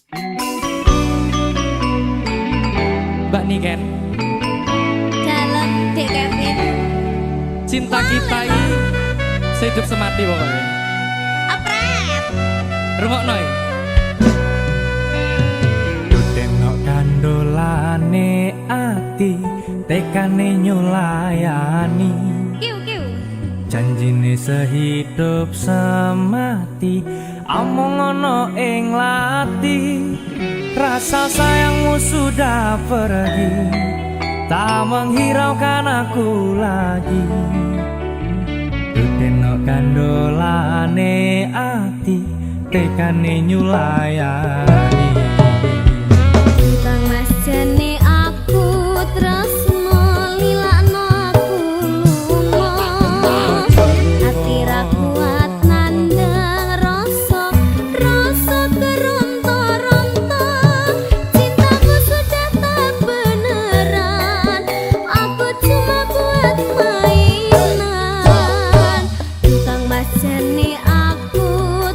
Mbak Niken. Dalam Dek Kevin. Cinta kita ini sehidup semati pokoknya. Apret. Rungokno iki. Dudeno kandolane ati, tekane nyulayani. Kiu kiu. Janjine sehidup semati, among ono ing lati. Rasa sayangmu sudah pergi, tak menghiraukan aku lagi. Dudeno kandolane ati, tekane nyulayani. Bang Mas jane aku tresno lilakno aku lunga. Ati ra kuat nandang rasa keronta-ronta. Cintamu sudah tak beneran, aku cuma buat mainan. Bang Mas jane aku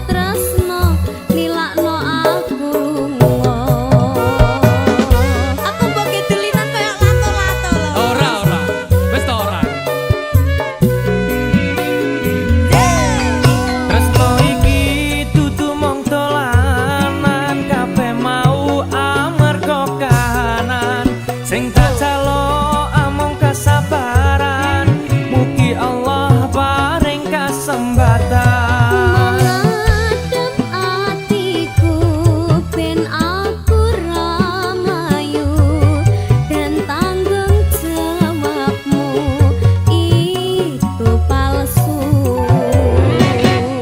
tresno lilakno aku lunga. Aku mbok kedulinan kayak lato-lato lho. Ora, wis ta ora. Tresno iki dudu mung dolanan, kabeh mau amarga kahanan. Sing tak jaluk amung kesabaran, mugi Allah paring kesempatan. Mengadem atiku ben aku ramayu, dan tanggung jawabmu itu palsu.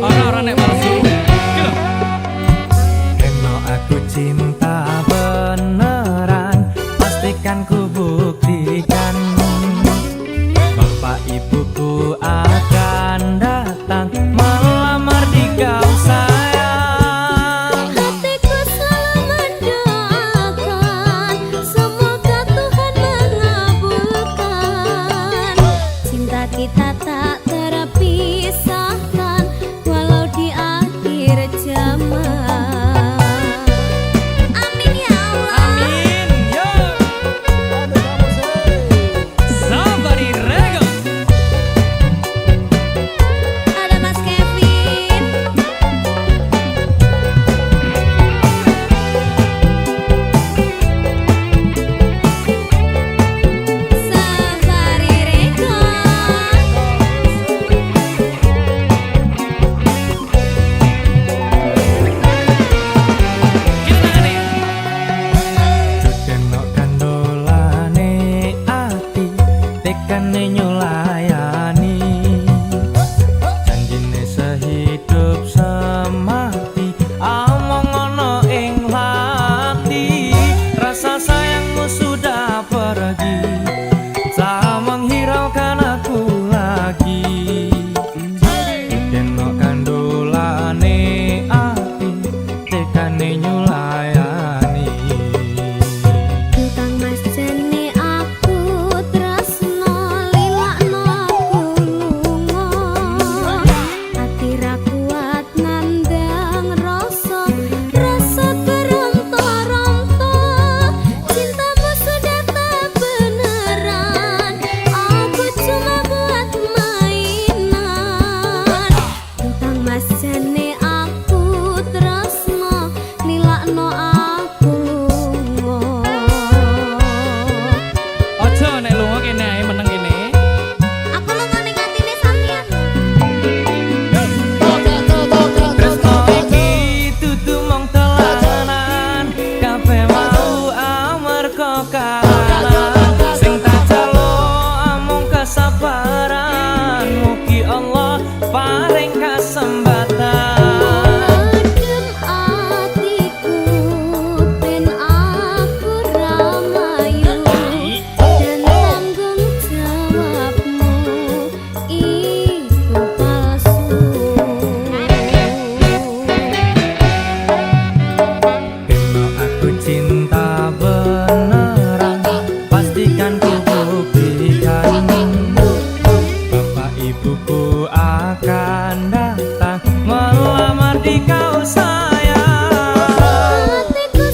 Ora nek palsu. Iki lho. Eno aku cinta beneran, pastikan ku buktikan. Bapak ibuku akan datang melamar di kau sayang. Hatiku selalu mendoakan, semoga Tuhan mengabulkan. Cinta kita tak terpisahkan, walau di akhir zaman. Amin ya Allah. Amin. Yo. Somebody rego. Ada Mas Kevin. Safari Kita tangane. Dudeno kandolane ati, tekane nyulayani. Janjine sehidup semati, among ono ing hati. Rasa sayangmu sudah pergi, tak menghiraukan aku lagi. Dudeno kandolane ati, tekane nyulayani. Bang Mas jane aku tresno lilakno aku lunga. Ati ra kuat nandang rasa keronta-ronta. Cintamu sudah tak beneran, aku cuma buat mainan. Bang Mas jane aku tresno lilakno aku lunga. Ojo nek lunga kene ae meneng kene. Aku lunga ning atine sampeyan. Tresno iki dudu mung telanan, kabeh mau amarga kahanan. Sing tak jaluk amung kesabaran, mugi Allah paring kesempatan. Adem atiku ben aku ramayu, dan tanggung jawabmu itu palsu. Eno aku cinta beneran, pastikan ku buktikan. Bapak ibuku akan datang melamar di kau sayang. Hatiku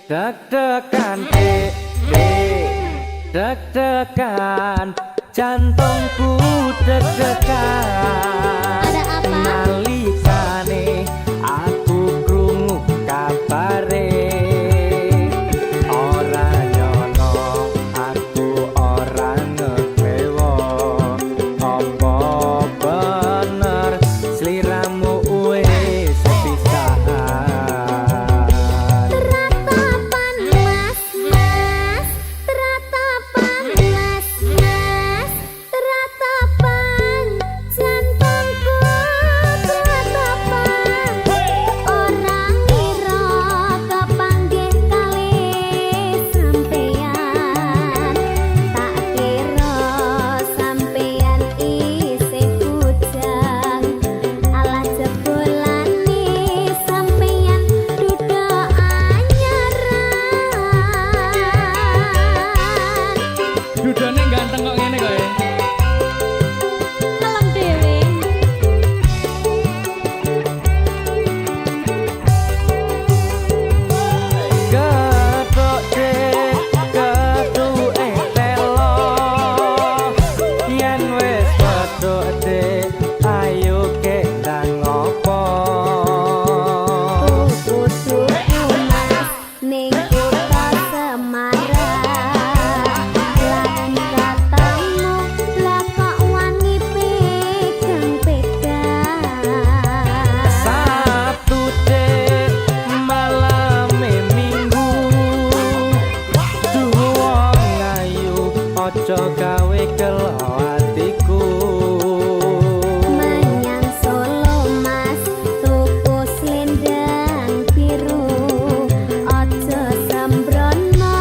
deg-degan deg-degan jantungku deg-degan Ada apa? nalikane aku krungu kabare ora nyono aku ora ngekewo apa bener sliramu wis pisahan Teratapan mas mas, teratapan mas mas, teratapan jantungku teratapan orang ngira kepanggih kali sampeyan tak kira sampeyan isih bujang alah jebolane sampeyan duda anyaran Dudane ganteng kok ngene kok ya. ngelem dhewe Ketok dek, ketuke telo yen wis ketok dek, ayo kendang ngopo kudu mas ning kutha Semarang lan katamu lah kok wani pegang-pegang Sabtu dek, malame minggu Duwong ayu, ojo gawe kelo atiku menyang Solo mas tuku slendang biru ojo sembrono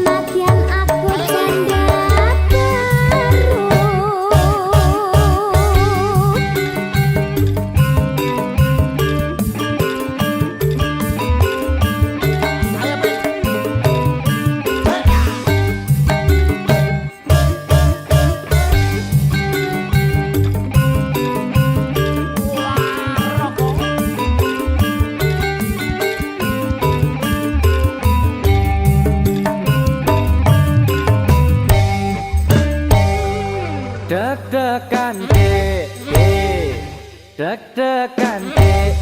nadyan aku janda baru Deg-degan dek, deg-degan dek,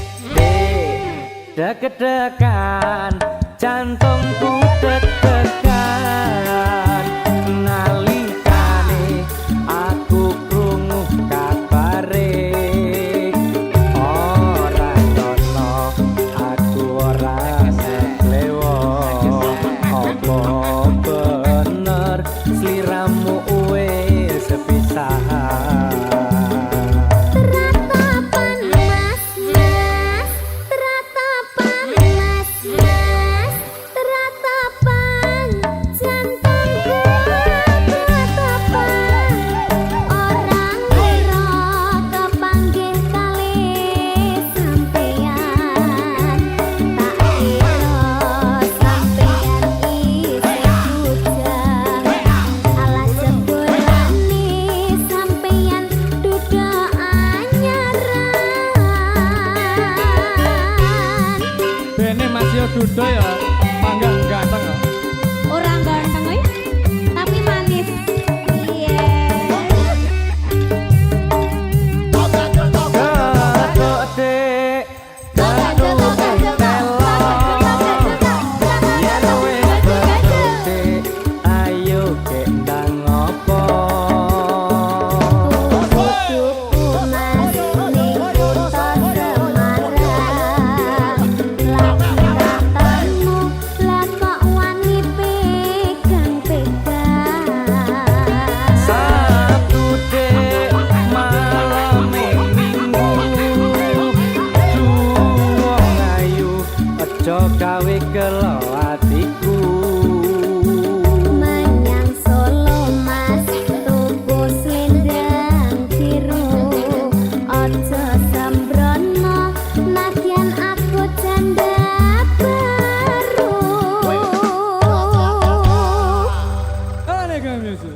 deg-degan jantungku deg-degan nalikane aku krungu kabare ora nyono aku ora seklewo apa bener sliramu wis pisahan Teratapan mas mas, teratapan mas mas, teratapan jantungku teratapan orang ngira kepanggih kali sampeyan tak kira sampeyan isih bujang alah jebolane sampeyan duda anyaran Bene Mas yo duda ya, panggang ganteng kok. orang ganteng ya tapi manis iya Ketok dek, ketuke telo yen wis ketok dek, ayo kendang ngopo Tuku mas ning kutha Semarang lagi katamu lah kok wani pegang-pegang Sabtu dek, malame minggu Duwong ayu, ojo gawe kelo atiku menyang Solo mas tuku slendang biru ojo sembrono nadyan aku janda baru Aneka music.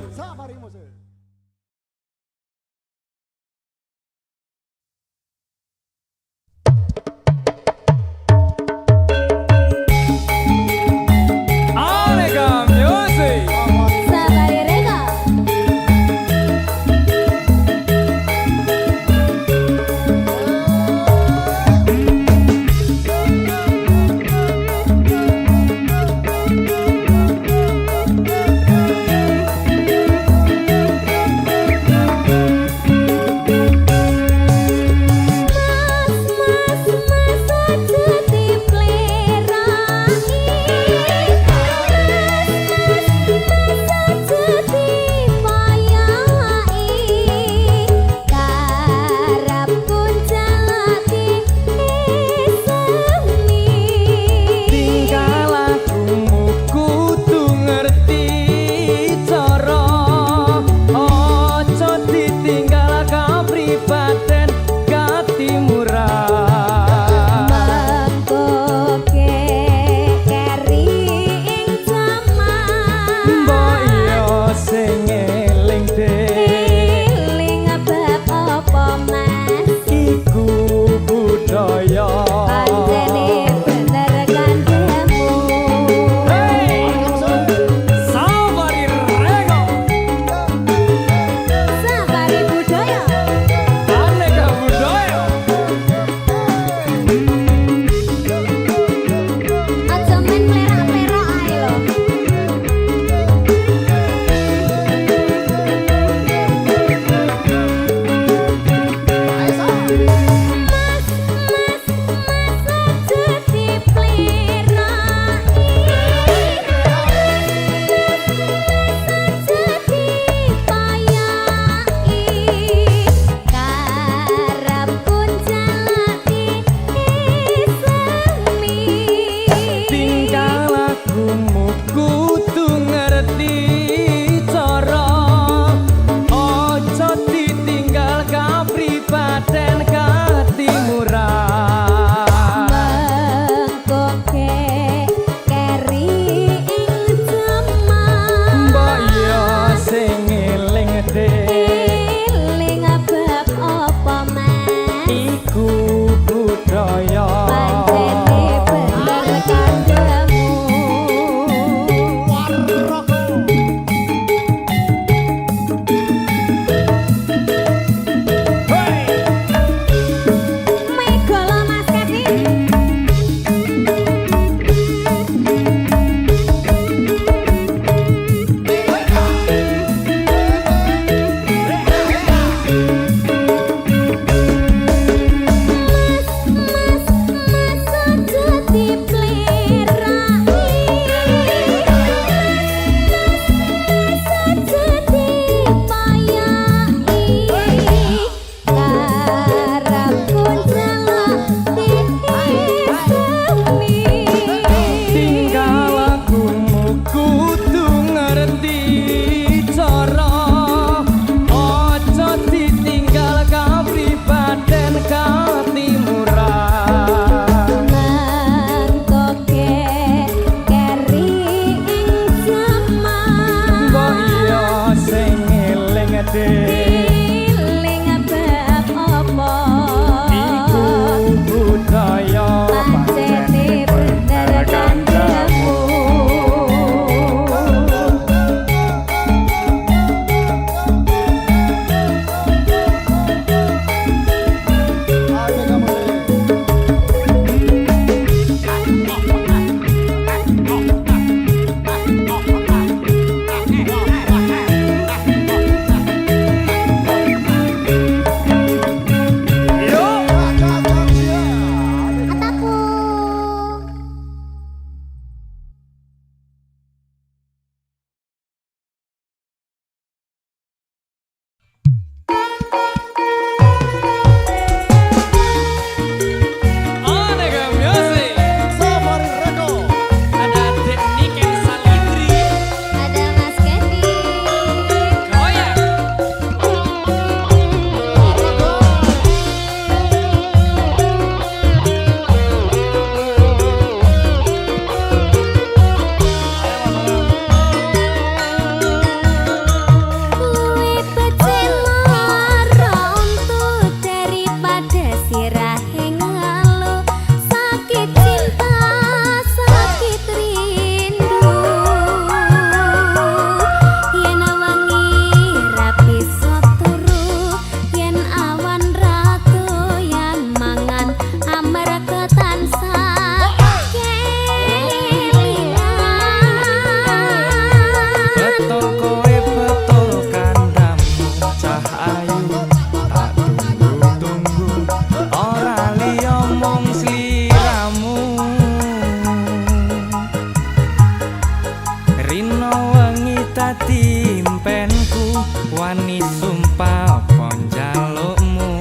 dadi impenku wani sumpah apa njalukmu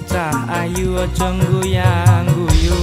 cah ayu aja guyang-guyu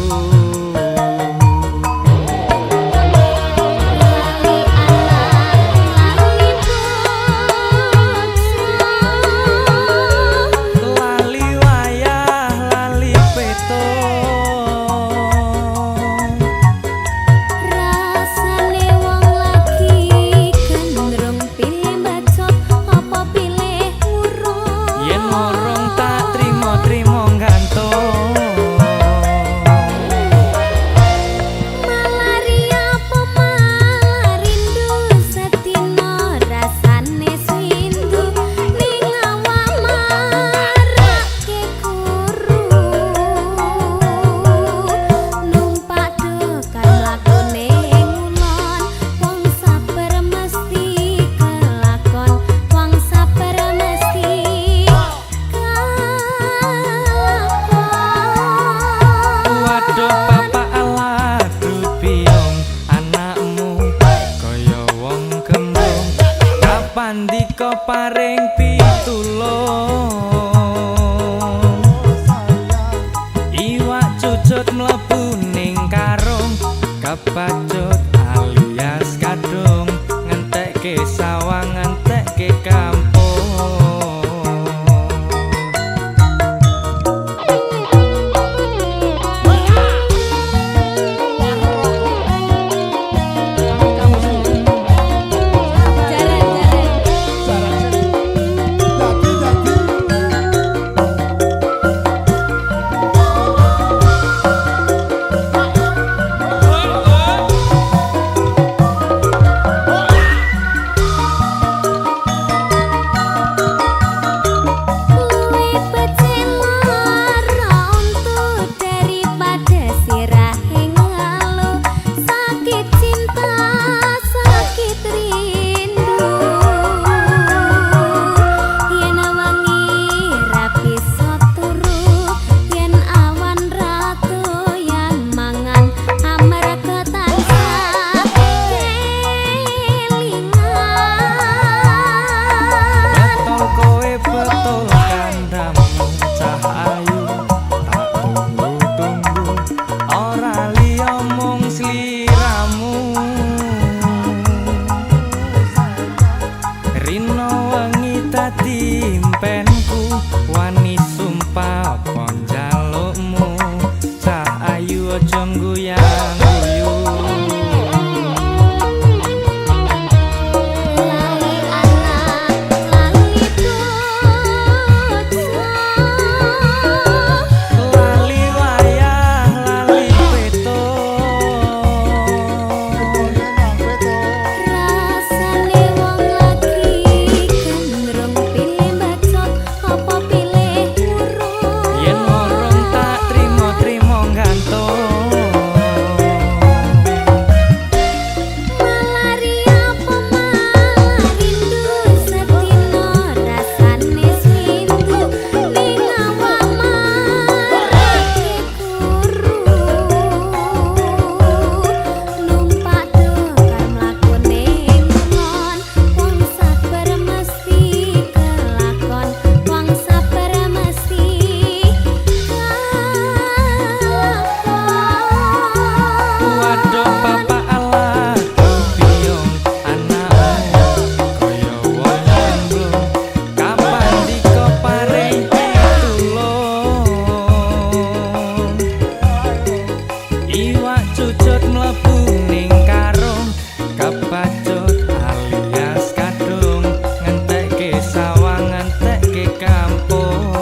Pandika paring pitulung iwak cucut mlebu ning karung kepacut alias kadung ngentekke sawang ngentekke kampung impenku wani sumpah apa njalukmu cah ayu aja guyang-guyu cucut mlebu ning karung kepacut alias kadung ngentekke sawang ngentekke kampung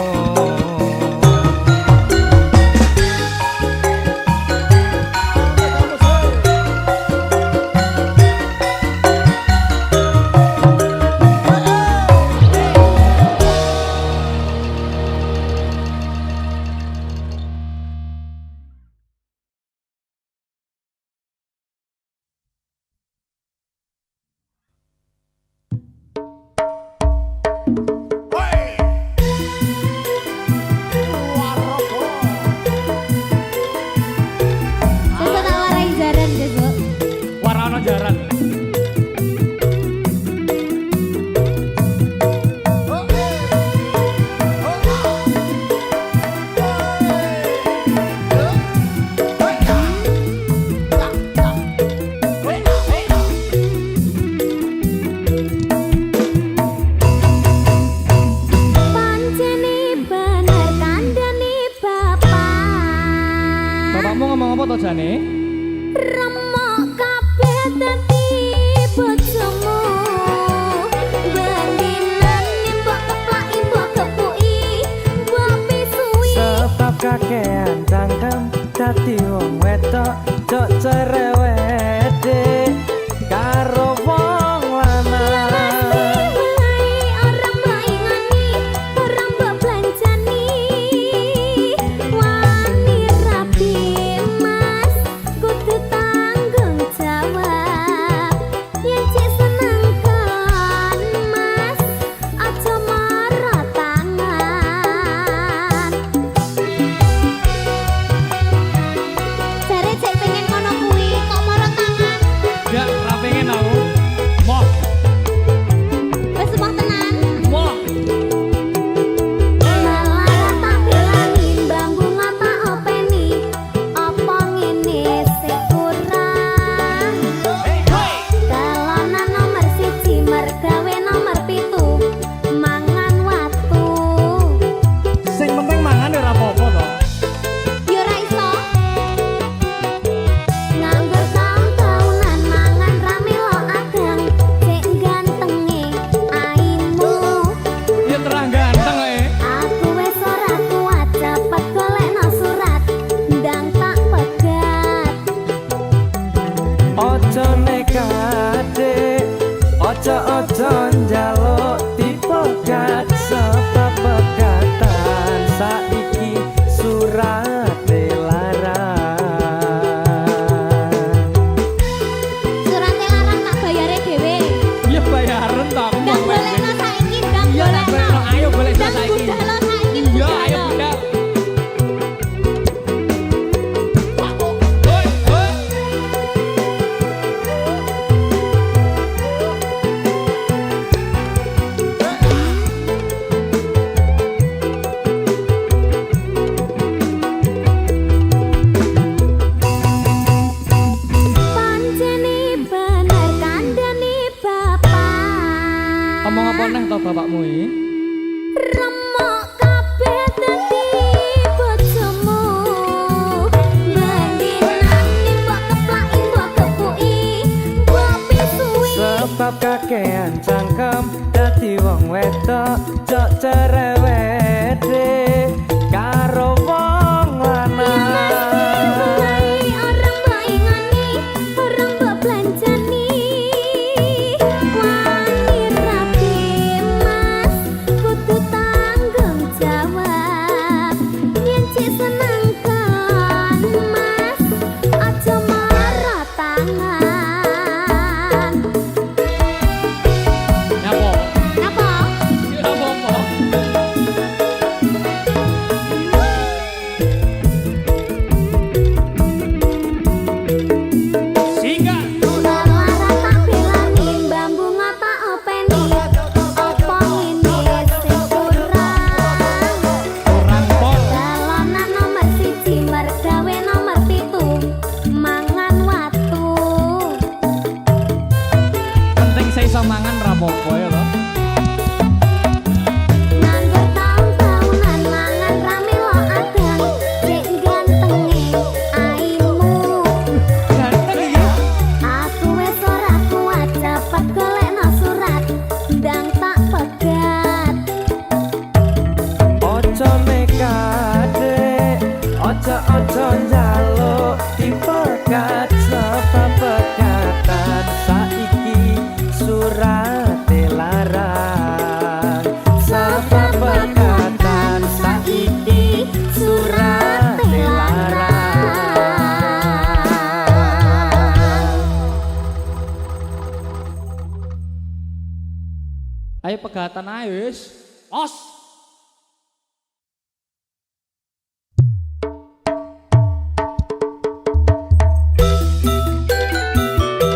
dadi wong wedok cok cerewete karo wong lanang. Orang mbak ingani, orang mbak belanjani, wani rapi mas, kudu tanggung jawab. Yang cek seneng kan mas, aja marah tangan. Jare cek pengen ngono kuwi, kok marah tangan? Ya, ra pengen aku. Moh, Wes semua tenan. moh. Malah tak bilani bambu ngapa openi, apa ngene sik kurang. Dalanan nomor 1 mergawe nomor 7 mangan watu. Sing penting mangan ora apa-apa to. Yo ra iso. Nganggur taun-taunan mangan rame lo adang, cek gantenge aimu. Ya terang ganteng Aku wes ora kuat cepet golekno surat ndang tak pegat. Ojo nekate, ojo njaluk dipegat sebab pegatan saiki surate larang. Surate larang tak bayare dhewe. Ya bayaran to aku Ndang mau golekno saiki ndang Iya tak golekno. golekno, ayo golekno Ndang saiki. budalo saiki. Iya, ayo budal. Hoi, hoi. Pancene bener kandhane bapak. Ngomong apa neh to bapakmu iki? Remuk kabeh dadi bojomu. Bandinane mbok keplaki mbok kepuki, mbok pisui. Sebab kakean cangkem dadi wong wedok cok cerewete karo wong lanang. Orang mbak ingani, orang mbak belanjani, wani rapi mas, kudu tanggung jawab. Yen cek seneng kan mas, aja marah tangan. Nyapa? Napa? Ya apa-apa. Singgah. Malah tak bilani bambu ngapa openi, apa ngene sing kurang. Orang pol. Dalanan nomor 1 mergawe nomor 7 mangan watu. Penting saya iso mangan ra apa-apa ya to. Nganggur taun-taunan mangan rame lo adang, cek gantenge aimu. Ganteng iki. Aku wes ora kuat cepet golekno surat ndang tak pegat. Ojo nekate, ojo njaluk dipegat sebab pegatan saiki surate larang. Sebab pegatan saiki surate larang. Ayo pegatan ae wis. Os.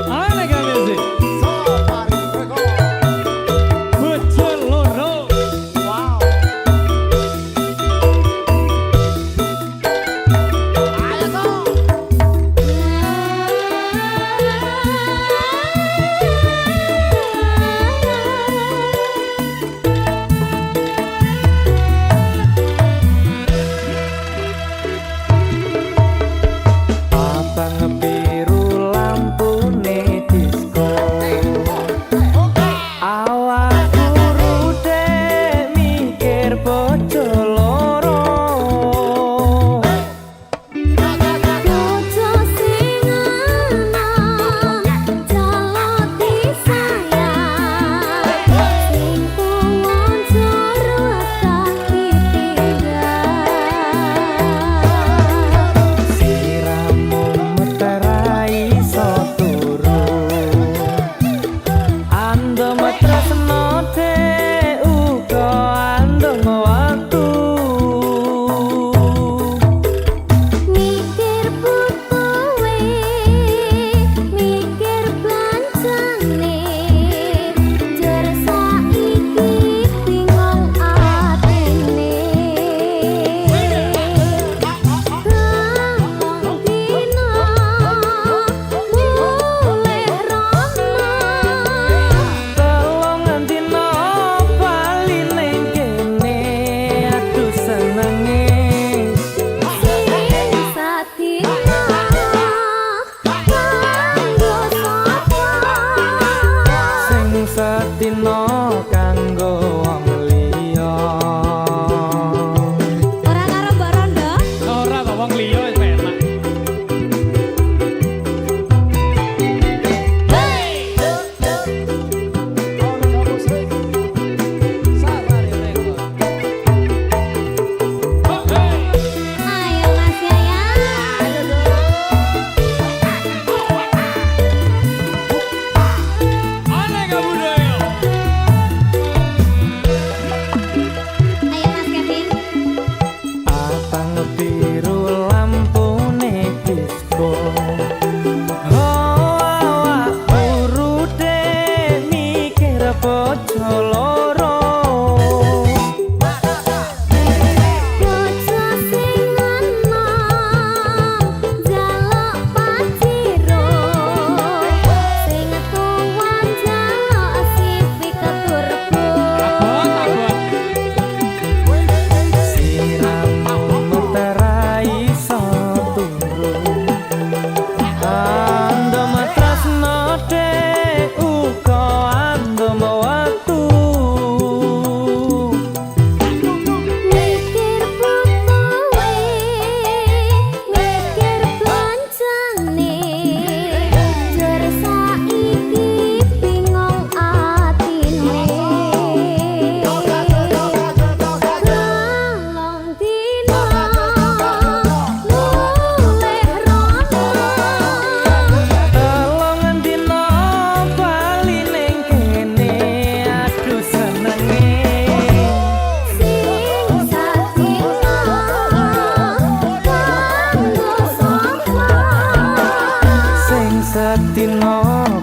Ana gane sih. Bocor loro. Wow. Ayo dong.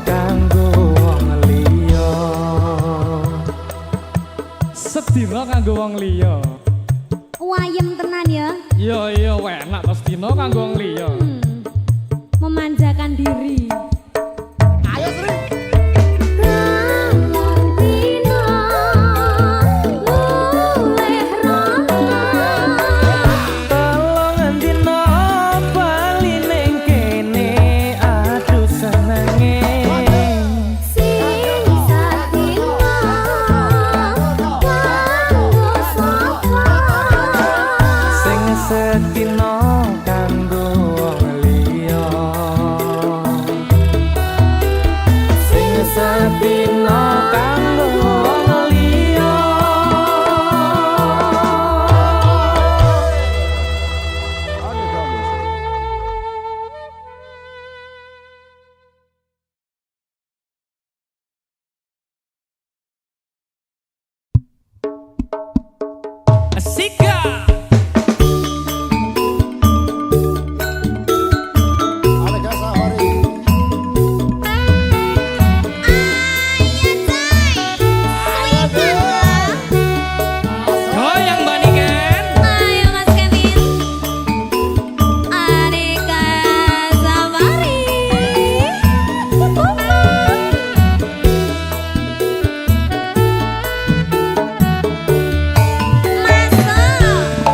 kanggo wong liya. Sedina kanggo wong liya. Wayem tenan ya. Iya enak to sedina kanggo wong liya. Memanjakan diri. Ayo Sri. Sedina kanggo wong liya. Sing sedina kanggo wong liya. Asika. Goyang banikan. Ayo Mas Kevin. Aneka Safari. Masuk.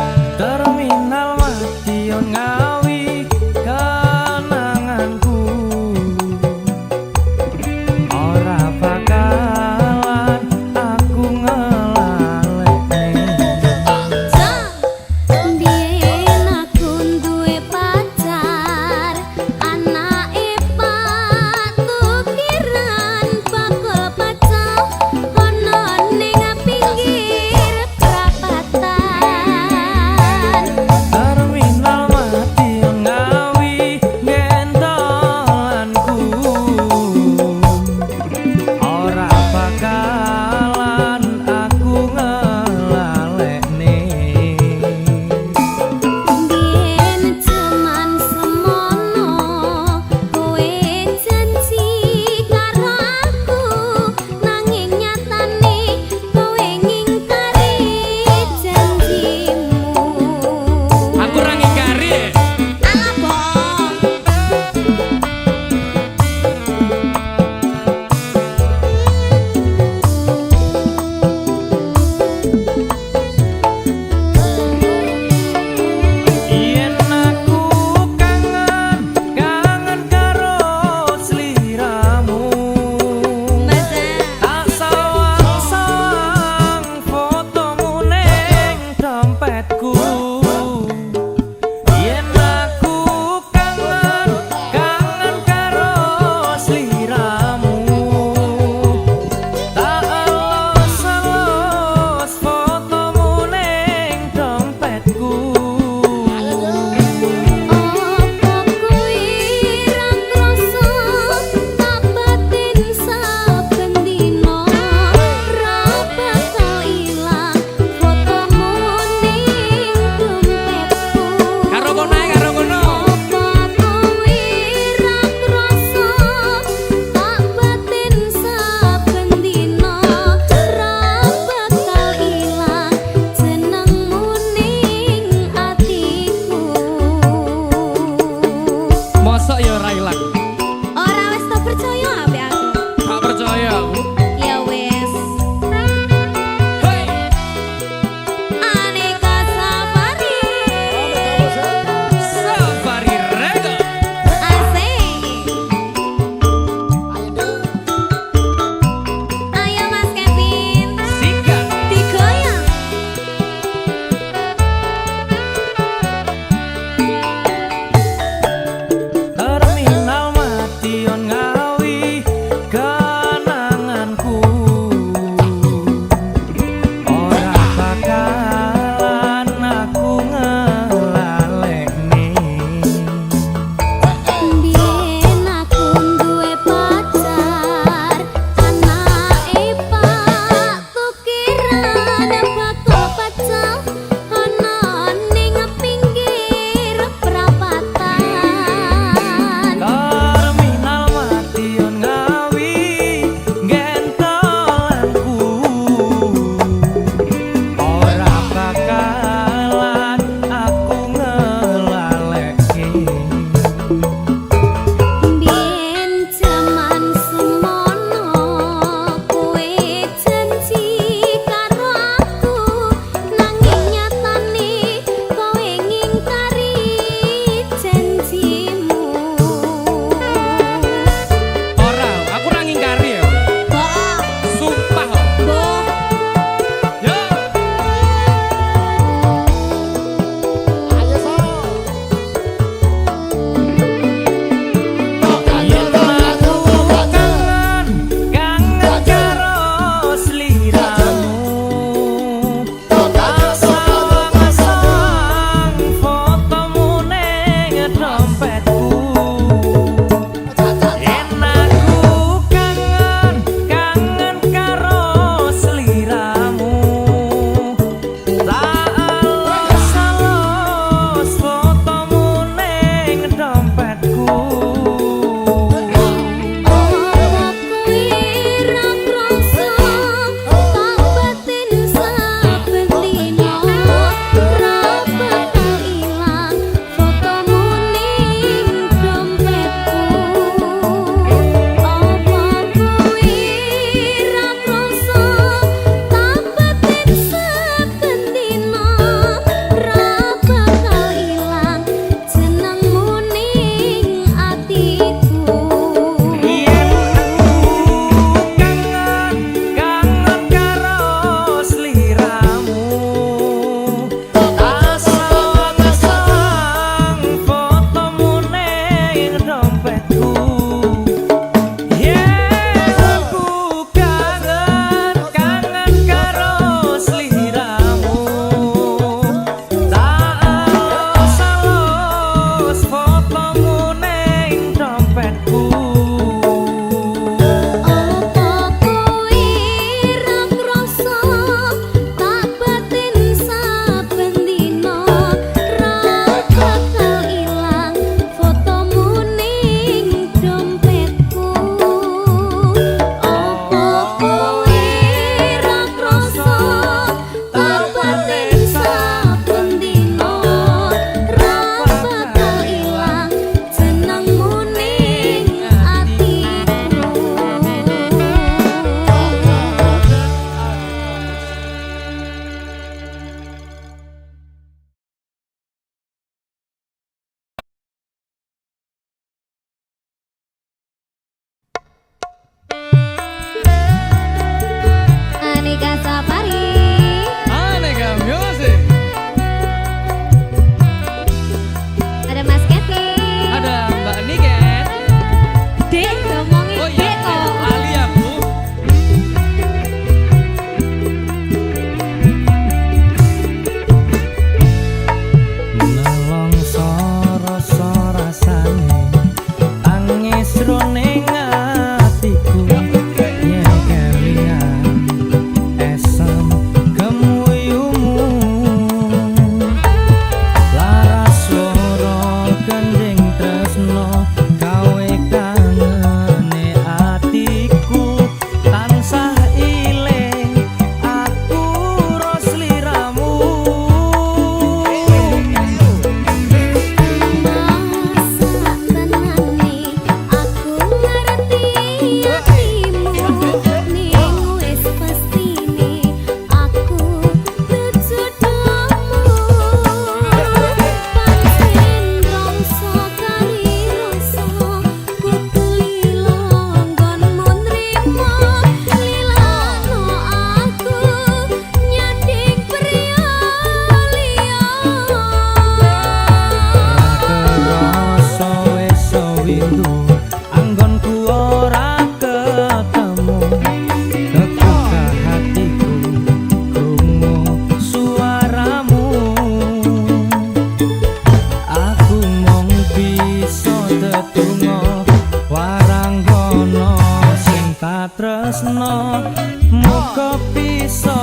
tresno muga bisa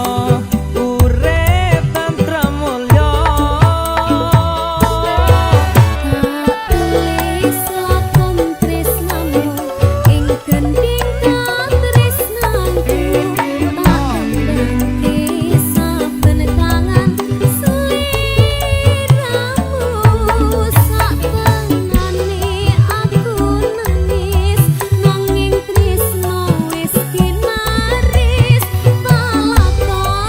urip tantra mulya tulis lakon tresnamu ing gending katresnanku tak endangke saben tangan sliramu satenane aku nangis nanging tresno wis kinaris tak lakoni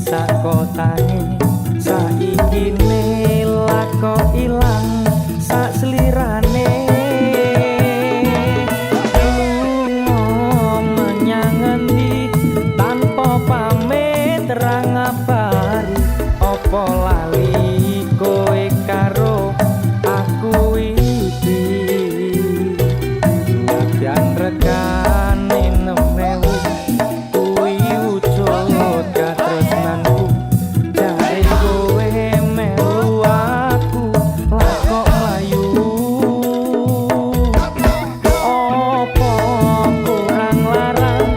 sak kotane saiki ne lako ilang sak slirane menyang ngendi tanpa pamit ra ngabari apa lali kowe karo aku iki yang regane nemewu kuwi wujud katresnanku jare kowe melu aku lakok mlayu opo kurang larang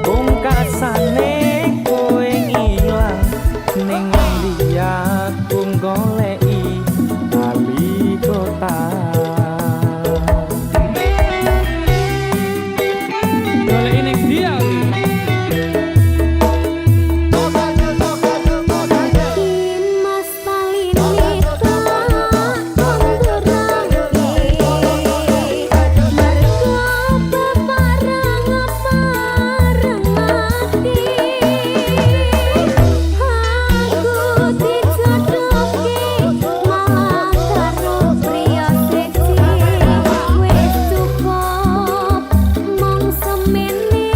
pungkasane kowe ngilang ning ndi aku goleki bali kota Golek ning dia Mas paling nikah menggerangi Mergo bebareng-bareng ati Aku dijodohke malah karo priya seksi Wis cukup mong semene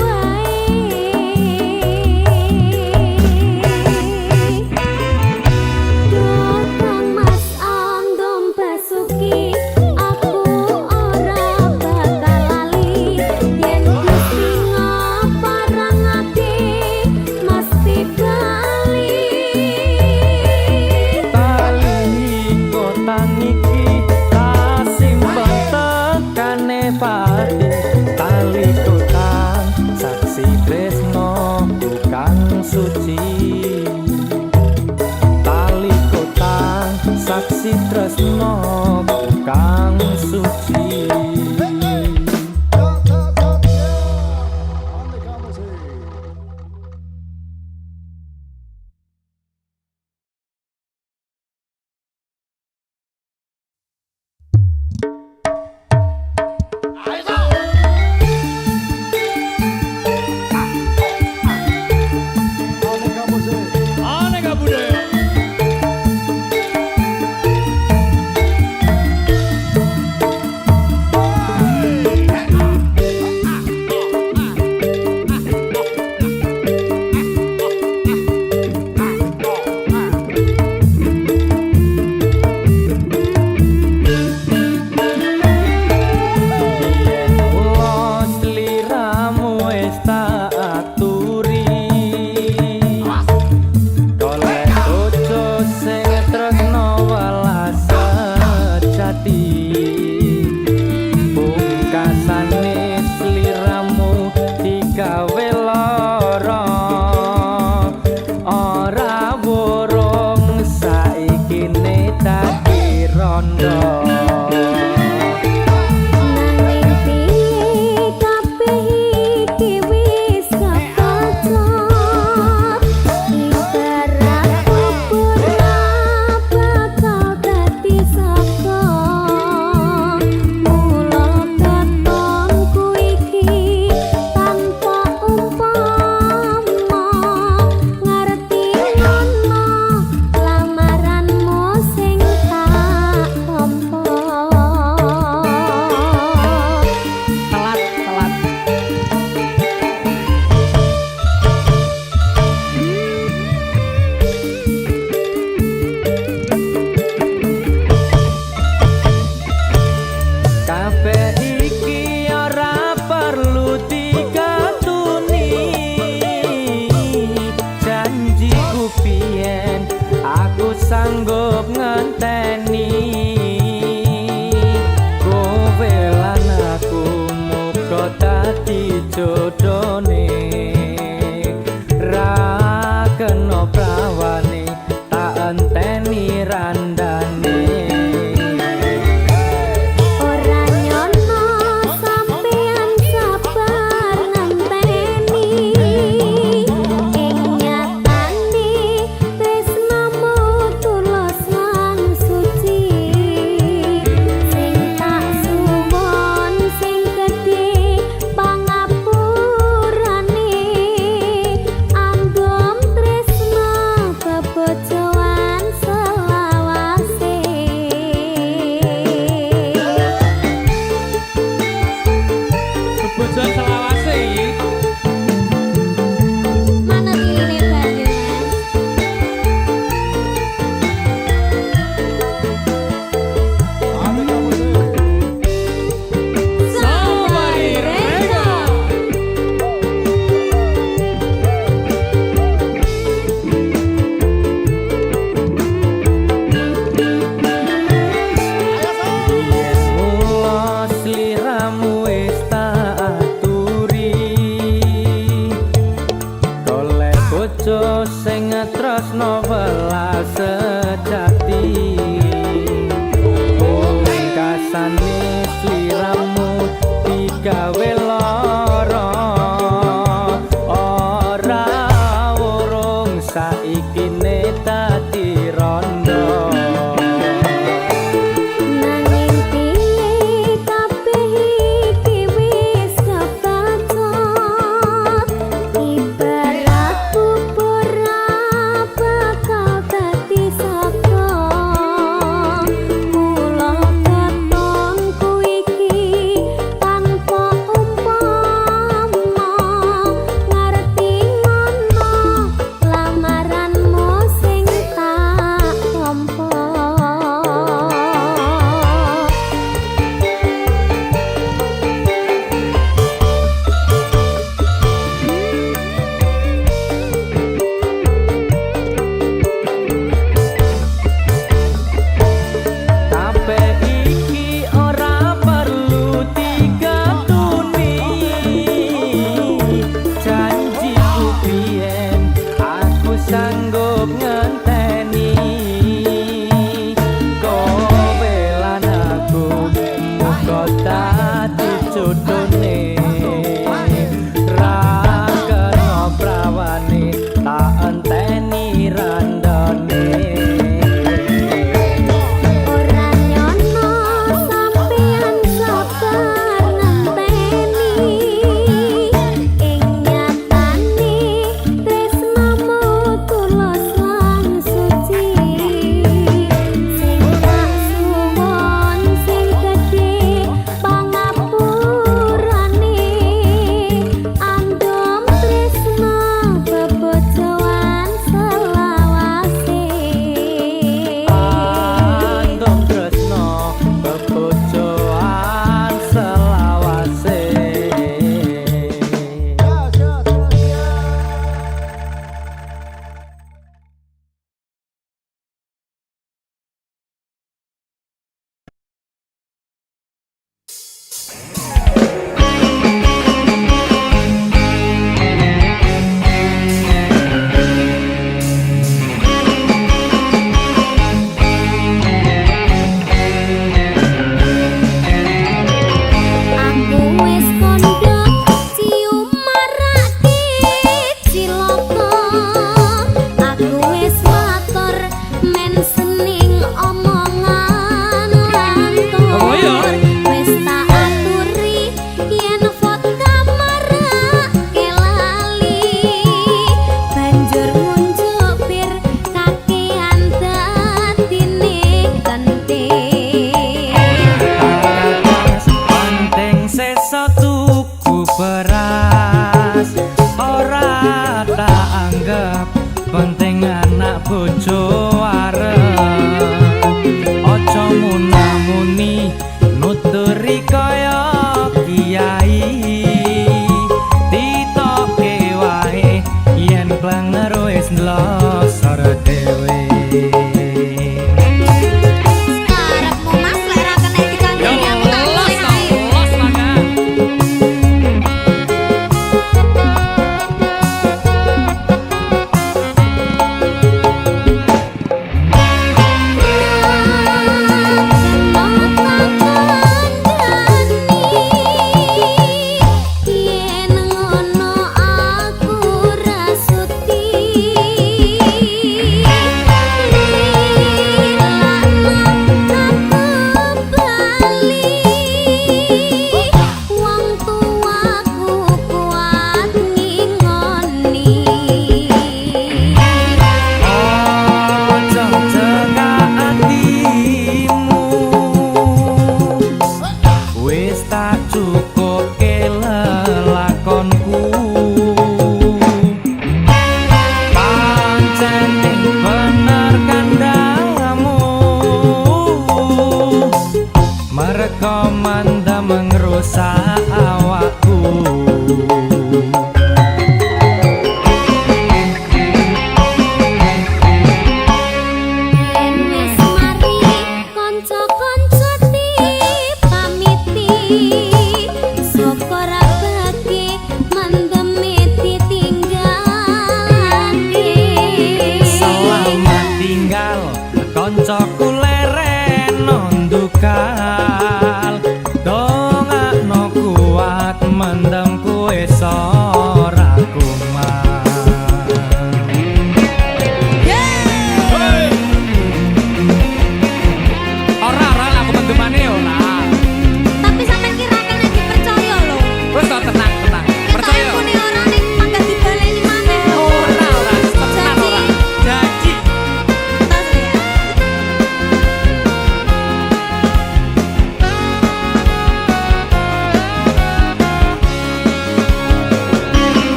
wae Dokang Mas andom basuki aku ora bakal lali yen Gusti ngaparang ati mesti bali tali kotang iki tak simpen tekane pati tali kotang saksi tresno kang suci tali kotang saksi tresno kang suci aneka budaya. Yen ulos liramu wis tak aturi golek bojo sing tresno welas sejati pungkasane sliramu digawe lara ora burung saiki ne dadi rondo Nanging piye kabeh iki wis kepacot Ibarat kubur bakal dadi saka Mula ketonku iki tanpa umpama Ngerti ono lamaranmu sing tak tampa Telat. kabeh iki ora perlu dikatuni janjiku piyen aku sanggup ngenteni kowe lan aku muga dadi jodone ra kena prawane tak enteni randane Ora nyono sampean sabar ngenteni Ing nyatane tresnamu tulus lan suci bojo sing tresno welas sejati pungkasane sliramu digawe lara ora urung saiki ne dadi rondo nanging piye kabeh iki wis kepacot ibarat bubur bakal dadi saka mula katonku iki tanpa umpama ngerti ngono lamaranmu sing tak tampa kabeh iki ora perlu digatuni janjiku biyen aku sanggup ngenteni kowe lan aku muga dadi jodhone ra kena prawane tak enteni randane ora nyono sampeyan sabar ngenteni ing nyatane tresnamu tulus lan suci sing tak suwon sing gedhe pangapurane andom tresna bebojoan selawase andom tresno bebojoan selawase aku wis kandha cium marake cilaka aku wis matur men sening omongan lantur Oh, iya? wis tak aturi yen vodka marake lali banjur ngunjuk bir kakean dadine kenting penting sesa tuku beras ora tak anggap penting anak bojo arep aja munamuni nuturi kaya kiai ditoke wae yen klenger wis nlosor dhewe Karepmu mas lek ra kena dikandani aku tak boleh ae. los mangan.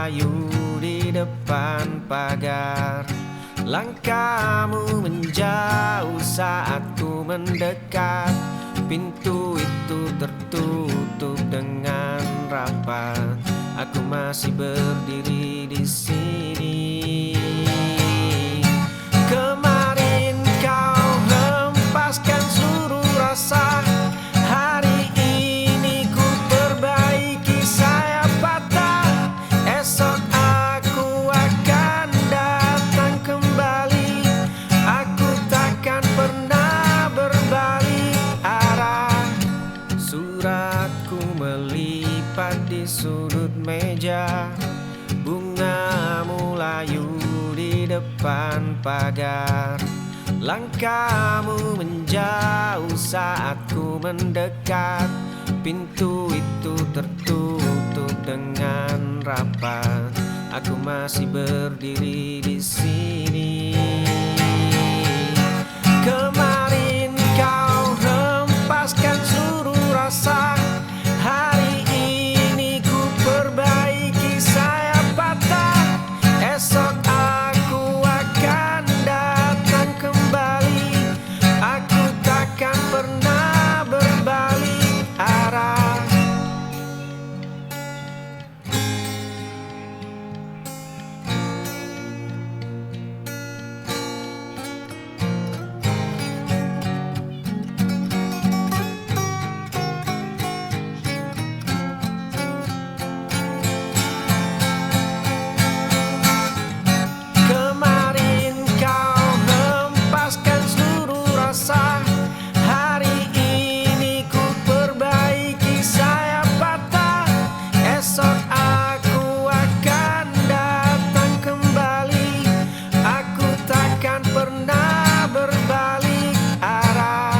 layu di depan pagar. Langkahmu menjauh saat ku mendekat. Pintu itu tertutup dengan rapat. Aku masih berdiri di sini. Kemarin kau hempaskan seluruh rasa. Hari ini ku perbaiki sayap patah. Esok aku akan datang kembali. Aku takkan pernah berbalik arah. Suratku melipat di sudut meja. Bungamu layu di depan pagar. Langkahmu menjauh saat ku mendekat. Pintu itu tertutup dengan rapat. Aku masih berdiri di sini. Kemarin kau hempaskan seluruh rasa. Hari ini ku perbaiki sayap patah. Esok aku akan datang kembali. Aku takkan pernah berbalik arah. Kemarin kau hempaskan seluruh rasa. Hari ini ku perbaiki sayap patah. Esok aku akan datang kembali. Aku takkan pernah berbalik arah.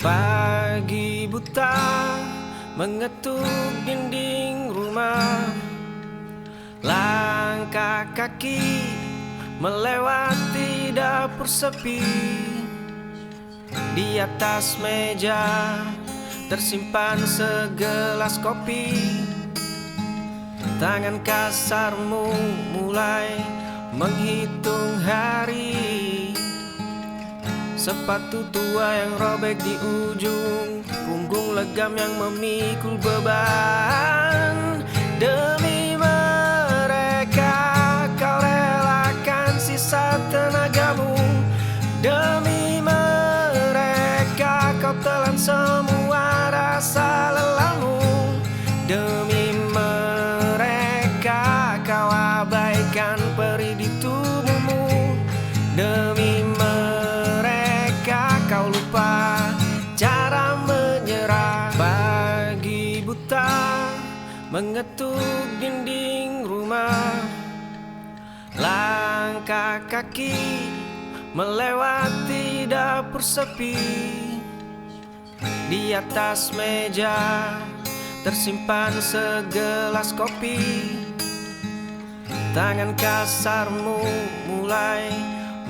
Pagi buta mengetuk dinding rumah. Langkah kaki melewati dapur sepi. Di atas meja tersimpan segelas kopi. Tangan kasarmu mulai menghitung hari. Sepatu tua yang robek di ujung, punggung legam yang memikul beban. Demi mereka kau relakan sisa tenagamu. Demi mereka kau telan semua rasa lelahmu. Demi mereka kau abaikan perih di tubuhmu. Demi kau lupa cara menyerah. Pagi buta mengetuk dinding rumah. Langkah kaki melewati dapur sepi. Di atas meja tersimpan segelas kopi. Tangan kasarmu mulai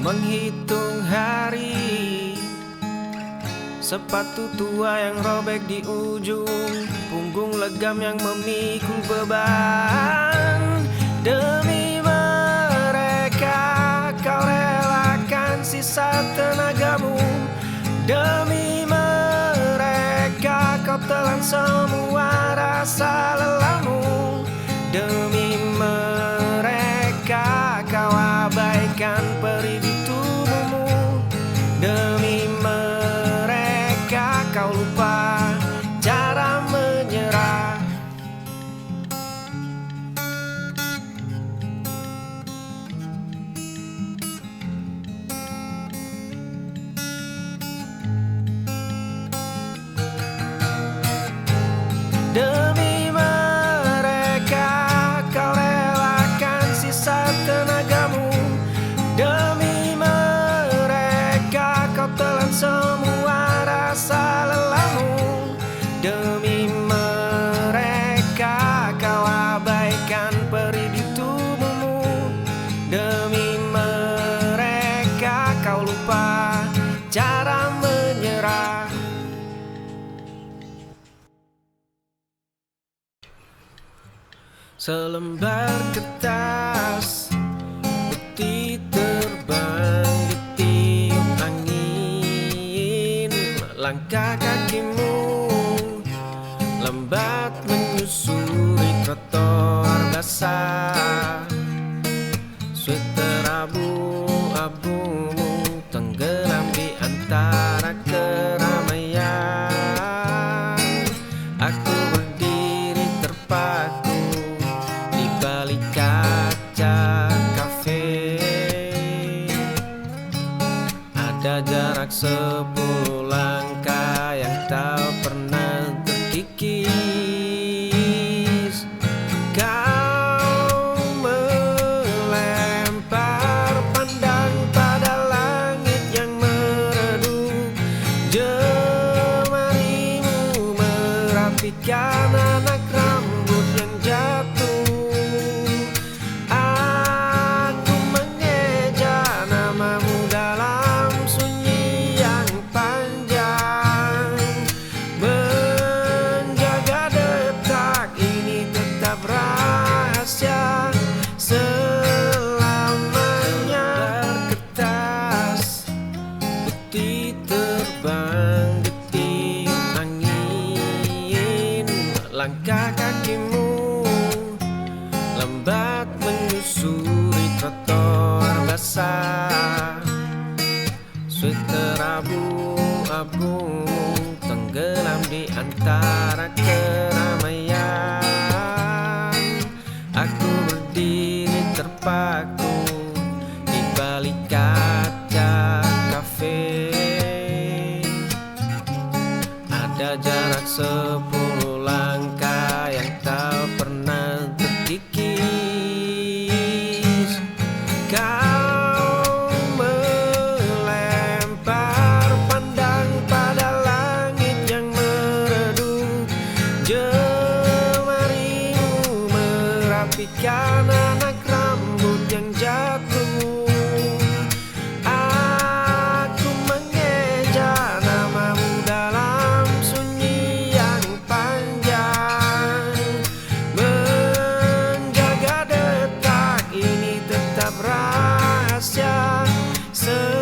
menghitung hari. Sepatu tua yang robek di ujung, punggung legam yang memikul beban. Demi mereka kau relakan sisa tenagamu. Demi mereka kau telan semua rasa lelahmu. Demi mereka kau abaikan perih di tubuhmu. Demi mereka kau lupa cara menyerah. Demi mereka kau relakan sisa tenagamu. Demi mereka kau telan semua rasa lelahmu. Demi mereka Selembar kertas putih terbang ditiup angin. Langkah kakimu lambat menyusuri trotoar basah. Sweater abu-abumu tenggelam di antara keramaian. Aku berdiri terpaku di balik kaca kafe. Ada jarak 10 langkah yang tak pernah terkikis. Kau melempar pandang pada langit yang meredup. Jemarimu merapikan anak rambut yang jatuh. Aku mengeja namamu dalam sunyi yang panjang. Menjaga detak ini tetap rahasia selamanya. Kertas putih terbang ditiup angin. Langkah kakimu lambat menyusuri trotoar basah. Sweater abu-abu tenggelam di antara keramaian. Aku berdiri terpaku di balik kaca kafe. Ada jarak 10 langkah yang tak pernah terkikis. Kau melempar pandang pada langit yang meredup. Jemarimu merapikan anak rambut yang jatuh. Aku mengeja namamu dalam sunyi yang panjang. Menjaga detak ini tetap rahasia selamanya.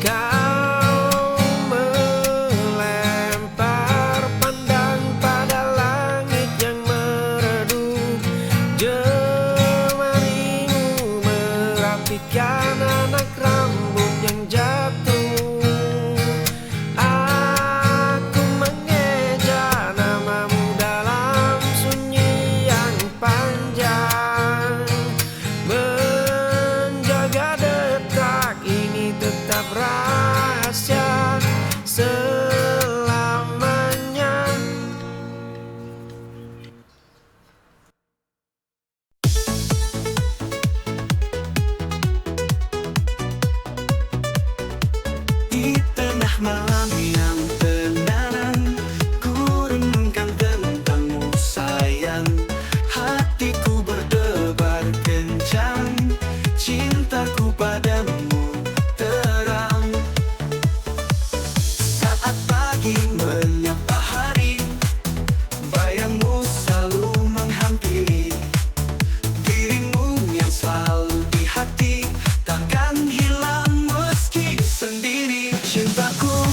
Kau melempar pandang pada langit yang meredup. Jemarimu merapikan anak rambut yang jatuh. Aku mengeja namamu dalam sunyi yang panjang. Menjaga detak ini tetap rahasia selamanya. Di tengah malam yang tenang, ku renungkan tentangmu sayang. Hatiku berdebar kencang, cintaku padamu terang. Saat pagi menyapa hari, bayangmu selalu menghampiri. Dirimu yang selalu di hati, takkan hilang meski sendiri. Cintaku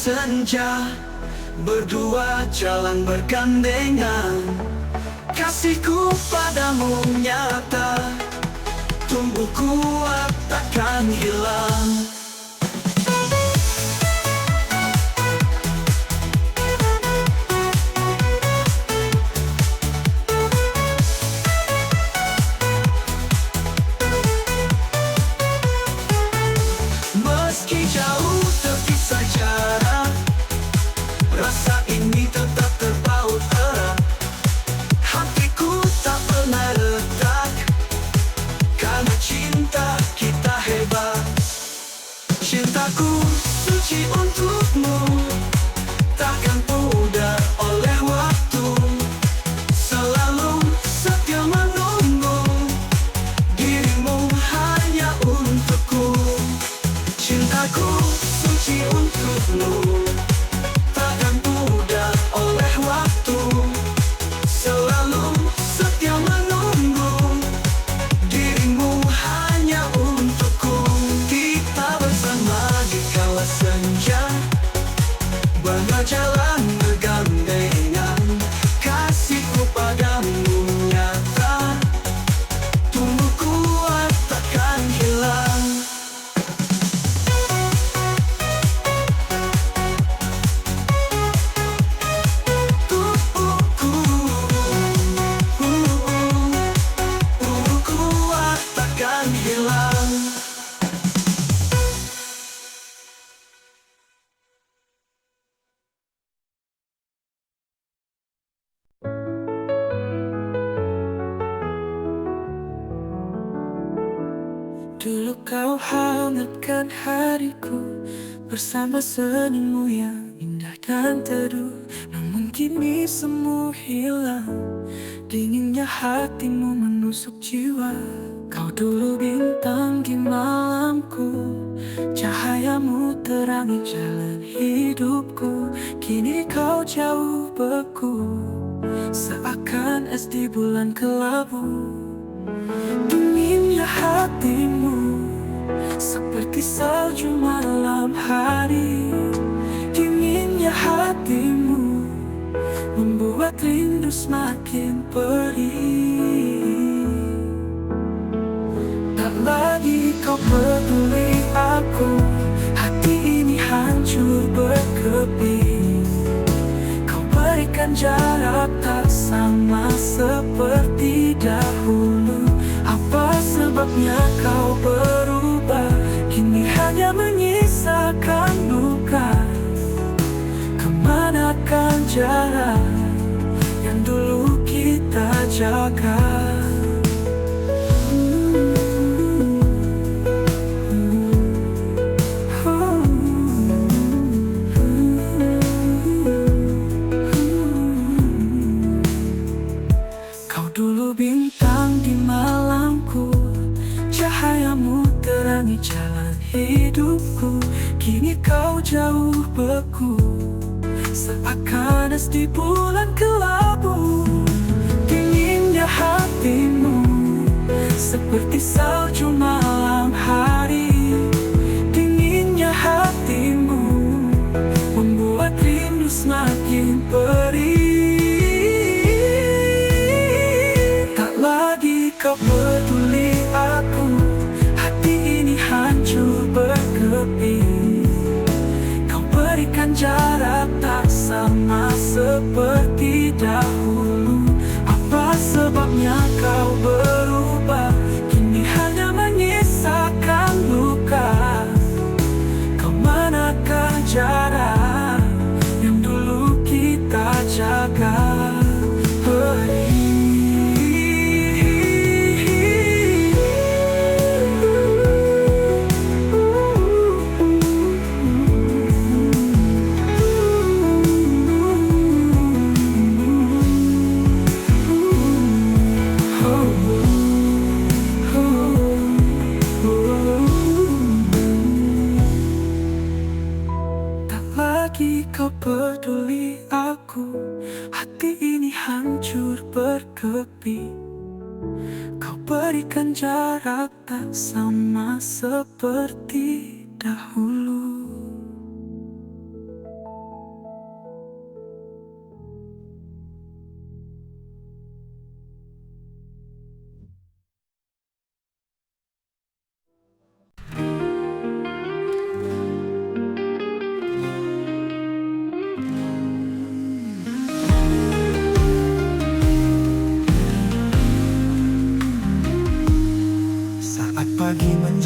senja, berdua jalan bergandengan. Kasihku padamu nyata, tumbuh kuat takkan hilang. Meski jauh terpisah jarak, rasa ini tetap terpaut erat. Hatiku tak pernah retak, karena cinta kita hebat. Cintaku suci untukmu, takkan pudar oleh waktu. Selalu setia menunggu, dirimu hanya untukku. Cintaku suci untukmu, takkan pudar oleh waktu. Selalu setia menunggu, dirimu hanya untukku. Kita bersama di kala senja, berjalan bergandengan. Kasihku padamu nyata, tumbuh kuat takkan hilang. Kuat takkan hilang. Dulu kau hangatkan hariku bersama senyummu yang indah dan teduh. Namun kini semua hilang, dinginnya hatimu menusuk jiwa. Kau dulu bintang di malamku, cahayamu terangi jalan hidupku. Kini kau jauh beku, seakan es di bulan kelabu. Dinginnya hatimu seperti salju malam hari. Dinginnya hatimu membuat rindu semakin perih. Tak lagi kau peduli aku, hati ini hancur berkeping. Kau berikan jarak tak sama seperti dahulu. Apa sebabnya kau berubah, kini hanya menyisakan luka? Kemanakah jarak yang dulu kita jaga? Kau dulu bintang di malamku, cahayamu terangi jalan hidupku. Kini kau jauh beku, seakan es di bulan kelabu. Dinginnya hatimu seperti salju malam hari. Dinginnya hatimu membuat rindu semakin perih. Kau peduli aku, hati ini hancur berkeping. Kau berikan jarak tak sama seperti dahulu. Apa sebabnya kau berubah, kini hanya menyisakan luka? Kemanakah jarak yang dulu kita jaga? Perih. Kau peduli aku, hati ini hancur berkeping. Kau berikan jarak tak sama seperti dahulu.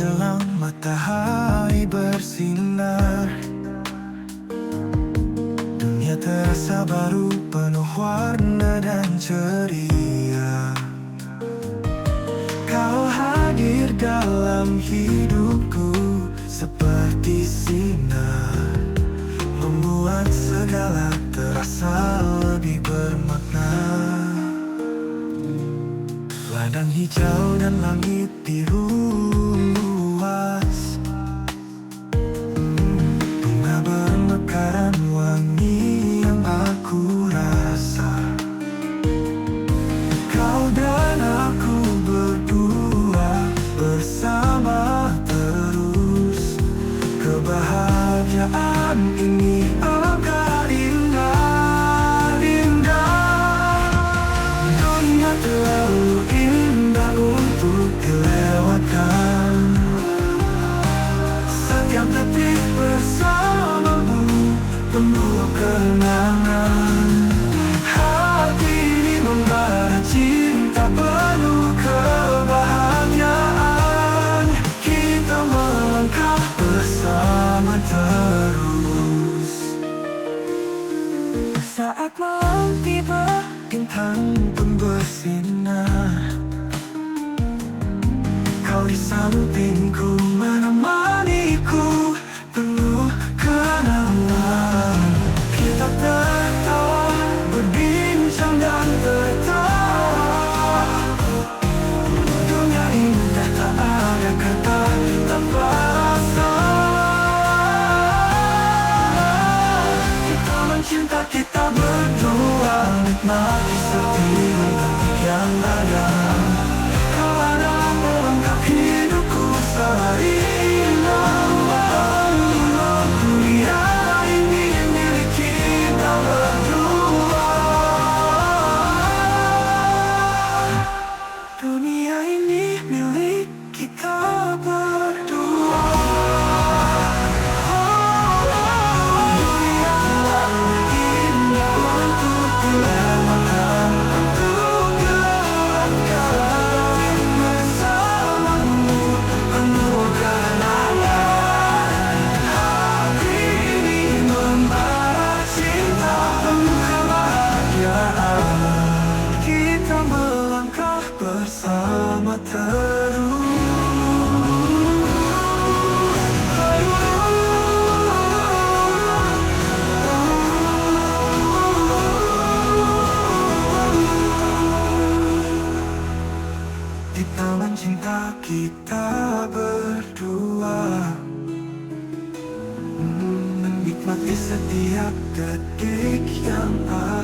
menjelang matahari bersinar, dunia terasa baru, penuh warna dan ceria. Kau hadir dalam hidupku seperti sinar, membuat segala terasa lebih bermakna. Ladang hijau dan langit biru luas, bunga bermekaran wangi yang aku rasa. Kau dan aku berdua bersama terus, kebahagiaan ini agak indah, indah. Dunia terlalu indah untuk dilewatkan, setiap detik bersamamu penuh kenangan. Hati ini membara cinta penuh kebahagiaan, kita melangkah bersama terus. Saat malam tiba, bintang pun bersinar, kau di sampingku menemaniku penuh kenangan. Kita tertawa, berbincang dan tertawa. Dunia indah tak ada kata tanpa rasa. Kita mencinta, kita berdua nikmati setiap yang ada. Kau ada melengkapi hidupku sehari. Dunia ini milik kita berdua. Dunia ini milik kita berdua. Dunia terlalu indah untuk dilewatkan, untuk gelapkan. Bersamamu penuh kenangan. Hati ini membara cinta penuh kebahagiaan, kita melangkah bersama terus. Di taman cinta kita berdua, menikmati setiap detik yang ada.